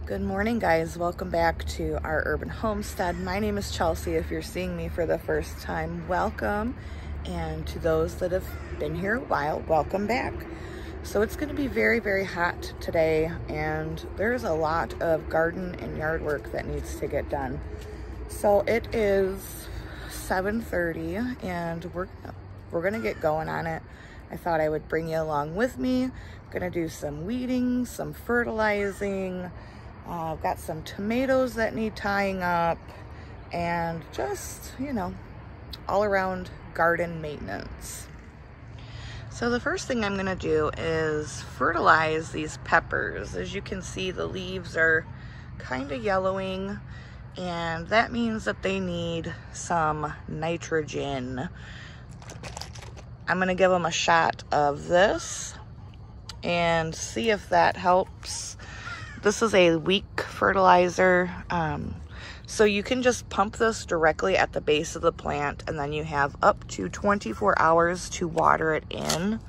Good morning, guys. Welcome back to our urban homestead. My name is Chelsea. If you're seeing me for the first time, welcome. And to those that have been here a while, welcome back. So it's going to be very, very hot today, and there's a lot of garden and yard work that needs to get done. So it is 7:30 and we're going to get going on it. I thought I would bring you along with me. I'm going to do some weeding, some fertilizing. I've got some tomatoes that need tying up, and just, you know, all around garden maintenance. So the first thing I'm gonna do is fertilize these peppers. As you can see, the leaves are kind of yellowing, and that means that they need some nitrogen. I'm gonna give them a shot of this and see if that helps. This is a weak fertilizer, so you can just pump this directly at the base of the plant, and then you have up to 24 hours to water it in.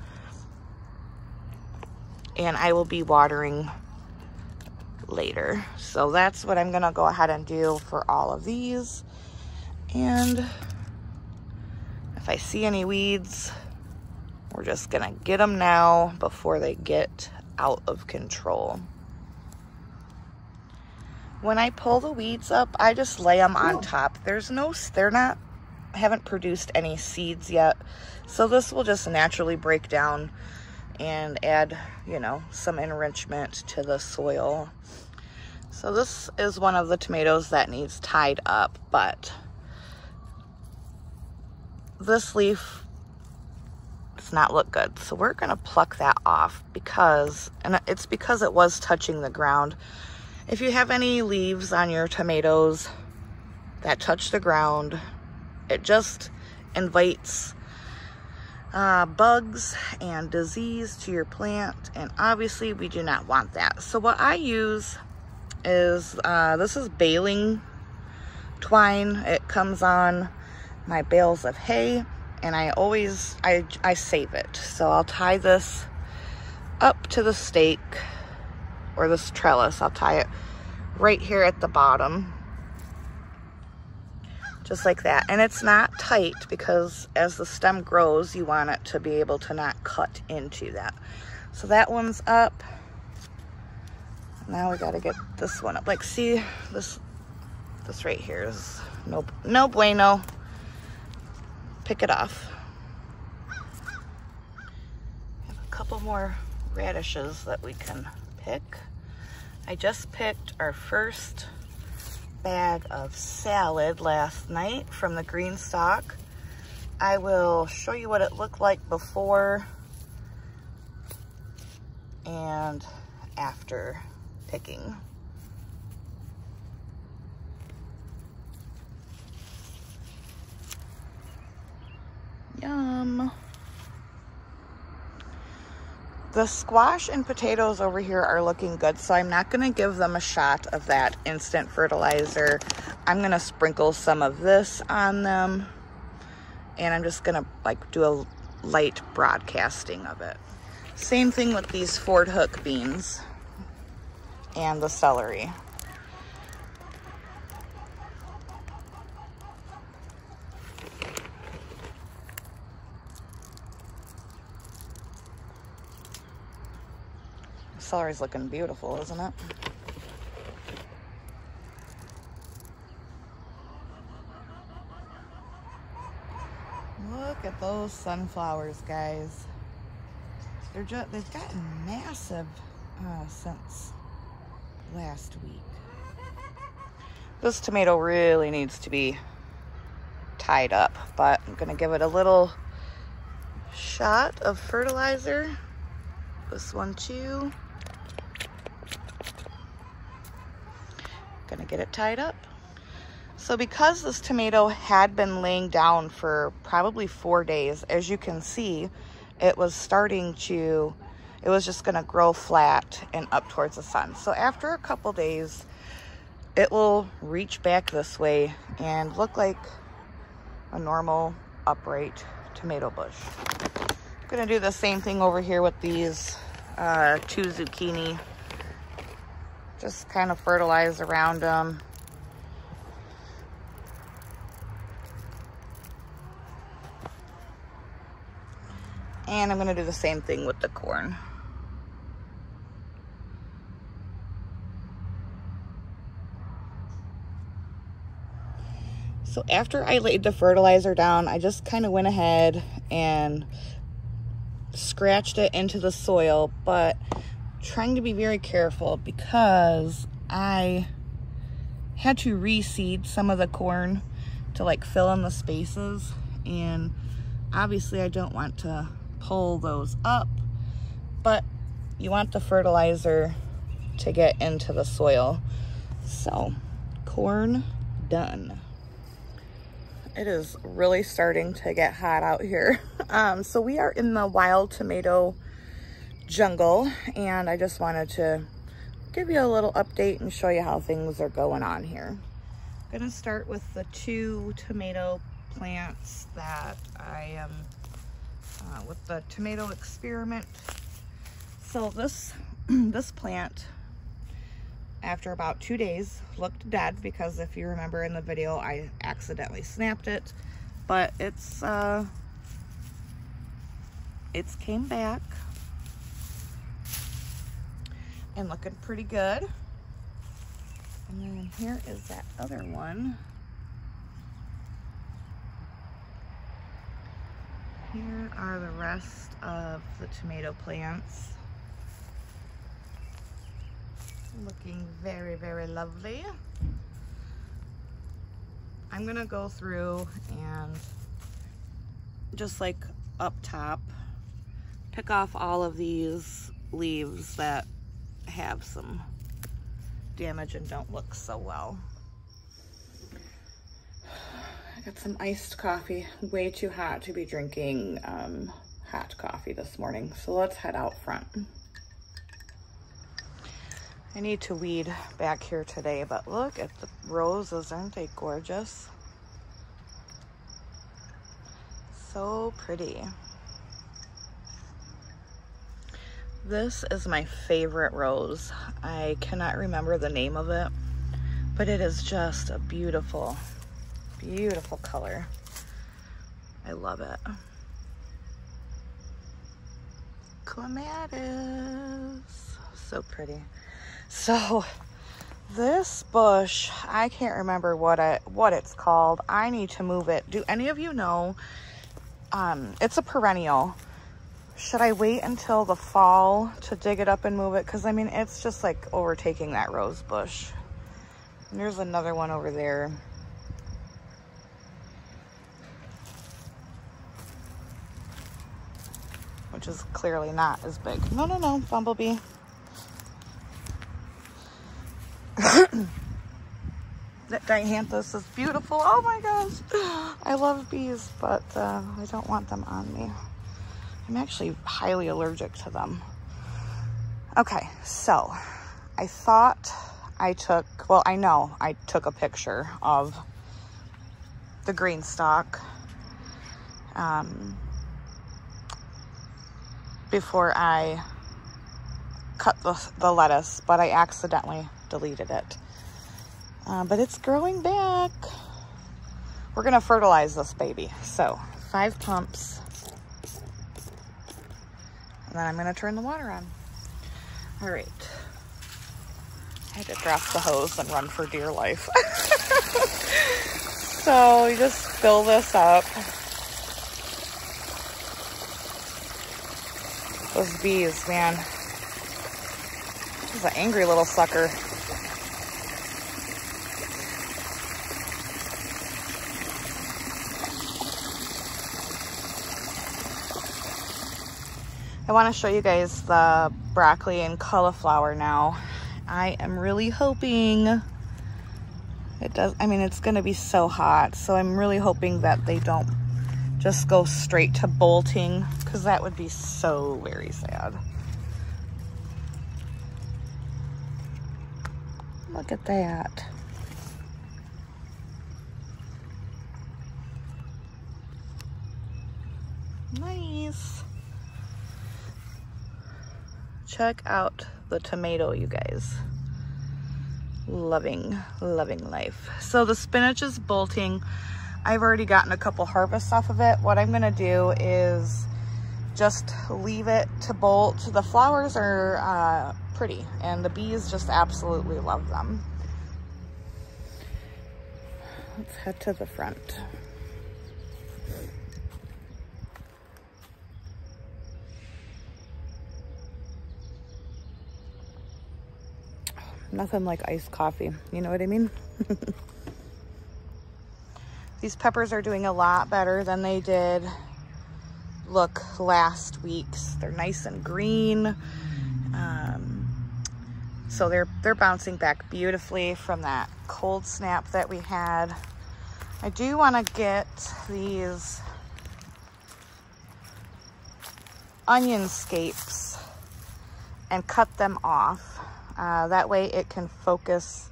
And I will be watering later. So that's what I'm gonna go ahead and do for all of these. And if I see any weeds, we're just gonna get them now before they get out of control. When I pull the weeds up, I just lay them on top. Haven't produced any seeds yet. So this will just naturally break down and add, you know, some enrichment to the soil. So this is one of the tomatoes that needs tied up, but this leaf does not look good. So we're gonna pluck that off because it was touching the ground. If you have any leaves on your tomatoes that touch the ground, it just invites bugs and disease to your plant, and obviously we do not want that. So what I use is, this is baling twine. It comes on my bales of hay, and I save it. So I'll tie this up to the stake, or this trellis. I'll tie it right here at the bottom, just like that. And it's not tight because as the stem grows, you want it to be able to not cut into that. So that one's up. Now we got to get this one up. Like, see, this right here is no bueno. Pick it off. Have a couple more radishes that we can pick. I just picked our first bag of salad last night from the green stalk. I will show you what it looked like before and after picking. Yum. The squash and potatoes over here are looking good, so I'm not going to give them a shot of that instant fertilizer. I'm going to sprinkle some of this on them, and I'm just going to like do a light broadcasting of it. Same thing with these Ford Hook beans and the celery. Celery's looking beautiful, isn't it? Look at those sunflowers, guys. They've gotten massive since last week. This tomato really needs to be tied up, but I'm gonna give it a little shot of fertilizer. This one too. Gonna get it tied up. So because this tomato had been laying down for probably 4 days, as you can see, it was just gonna grow flat and up towards the sun. So after a couple days, it will reach back this way and look like a normal upright tomato bush. I'm gonna do the same thing over here with these 2 zucchini Just kind of fertilize around them. And I'm gonna do the same thing with the corn. So after I laid the fertilizer down, I just kind of went ahead and scratched it into the soil, but trying to be very careful because I had to reseed some of the corn to like fill in the spaces, and obviously I don't want to pull those up, but you want the fertilizer to get into the soil. So corn done. It is really starting to get hot out here. So we are in the wild tomato jungle, and I just wanted to give you a little update and show you how things are going on here. I'm gonna start with the 2 tomato plants that I am with the tomato experiment. So this plant, after about 2 days, looked dead because if you remember in the video, I accidentally snapped it, but it's came back and looking pretty good. And then here is that other one. Here are the rest of the tomato plants. Looking very, very lovely. I'm gonna go through and just like up top, pick off all of these leaves that have some damage and don't look so well. I got some iced coffee, way too hot to be drinking hot coffee this morning. So let's head out front. I need to weed back here today, but look at the roses, aren't they gorgeous? So pretty. This is my favorite rose. I cannot remember the name of it, but it is just a beautiful, beautiful color. I love it. Clematis, so pretty. So this bush, I can't remember what it's called. I need to move it. Do any of you know? It's a perennial. Should I wait until the fall to dig it up and move it? Because I mean, it's just like overtaking that rose bush. And there's another one over there. Which is clearly not as big. No, no, no, bumblebee. That dianthus is beautiful. Oh my gosh. I love bees, but I don't want them on me. I'm actually highly allergic to them. Okay, so I thought I took, well, I know I took a picture of the green stalk before I cut the lettuce, but I accidentally deleted it. But it's growing back. We're gonna fertilize this baby. So 5 pumps. And then I'm gonna turn the water on. All right. I had to drop the hose and run for dear life. So you just fill this up. Those bees, man. This is an angry little sucker. I want to show you guys the broccoli and cauliflower now. I am really hoping it does. I mean, it's going to be so hot, so I'm really hoping that they don't just go straight to bolting, because that would be so very sad. Look at that. Nice. Check out the tomato, you guys. loving life. So the spinach is bolting. I've already gotten a couple harvests off of it. What I'm gonna do is just leave it to bolt. The flowers are pretty, and the bees just absolutely love them. Let's head to the front. Nothing like iced coffee, you know what I mean? These peppers are doing a lot better than they did look last week's. They're nice and green. So they're bouncing back beautifully from that cold snap that we had. I do want to get these onion scapes and cut them off. That way it can focus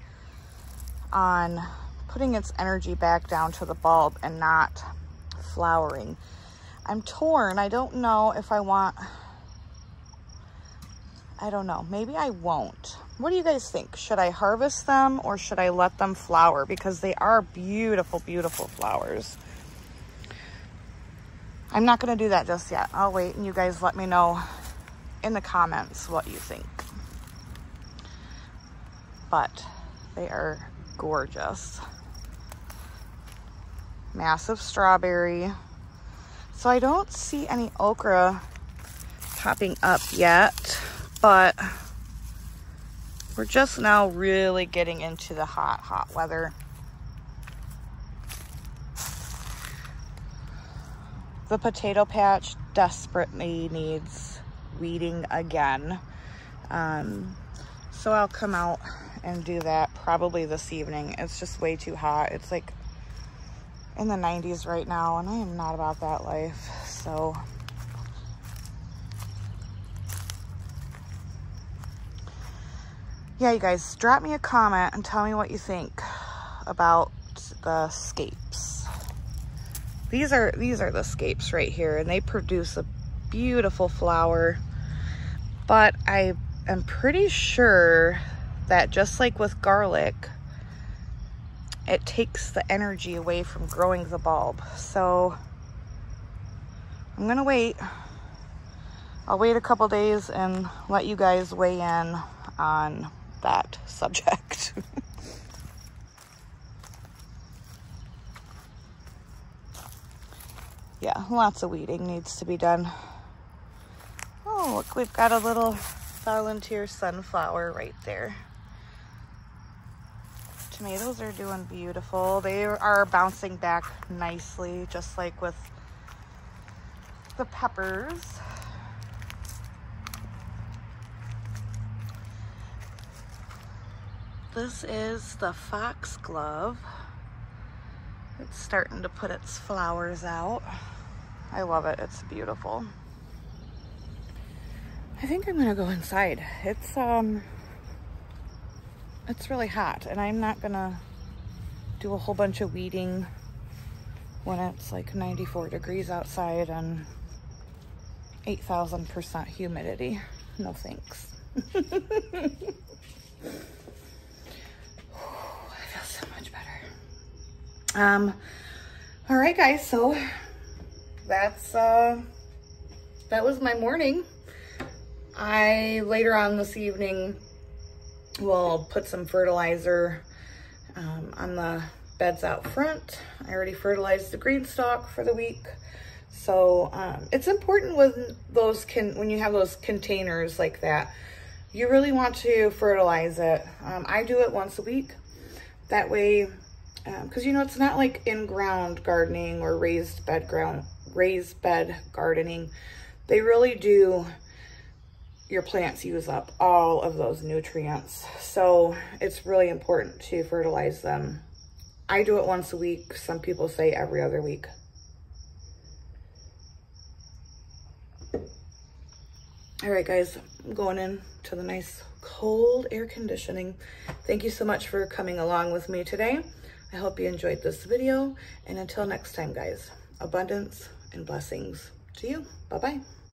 on putting its energy back down to the bulb and not flowering. I'm torn. I don't know if I want, I don't know, maybe I won't. What do you guys think? Should I harvest them or should I let them flower? Because they are beautiful, beautiful flowers. I'm not gonna do that just yet. I'll wait and you guys let me know in the comments what you think. But they are gorgeous. Massive strawberry. So I don't see any okra popping up yet, but we're just now really getting into the hot weather. The potato patch desperately needs weeding again. So I'll come out and do that probably this evening. It's just way too hot. It's like in the 90s right now, and I am not about that life. So yeah, you guys, drop me a comment and tell me what you think about the scapes. These are the scapes right here, and they produce a beautiful flower. But I am pretty sure that just like with garlic, it takes the energy away from growing the bulb. So I'm gonna wait. I'll wait a couple days and let you guys weigh in on that subject. Yeah, lots of weeding needs to be done. Oh, look, we've got a little volunteer sunflower right there. Tomatoes are doing beautiful. They are bouncing back nicely, just like with the peppers. This is the foxglove. It's starting to put its flowers out. I love it. It's beautiful. I think I'm gonna go inside. It's really hot, and I'm not gonna do a whole bunch of weeding when it's like 94 degrees outside and 8,000% humidity. No thanks. I feel so much better. All right, guys, so that's that was my morning. Later on this evening will put some fertilizer on the beds out front. I already fertilized the green stalk for the week. So it's important when you have those containers like that, you really want to fertilize it. I do it once a week. That way, because you know, it's not like in-ground gardening or raised bed gardening. They really do, your plants use up all of those nutrients. So it's really important to fertilize them. I do it once a week. Some people say every other week. All right, guys, I'm going in to the nice cold air conditioning. Thank you so much for coming along with me today. I hope you enjoyed this video. And until next time, guys, abundance and blessings to you. Bye-bye.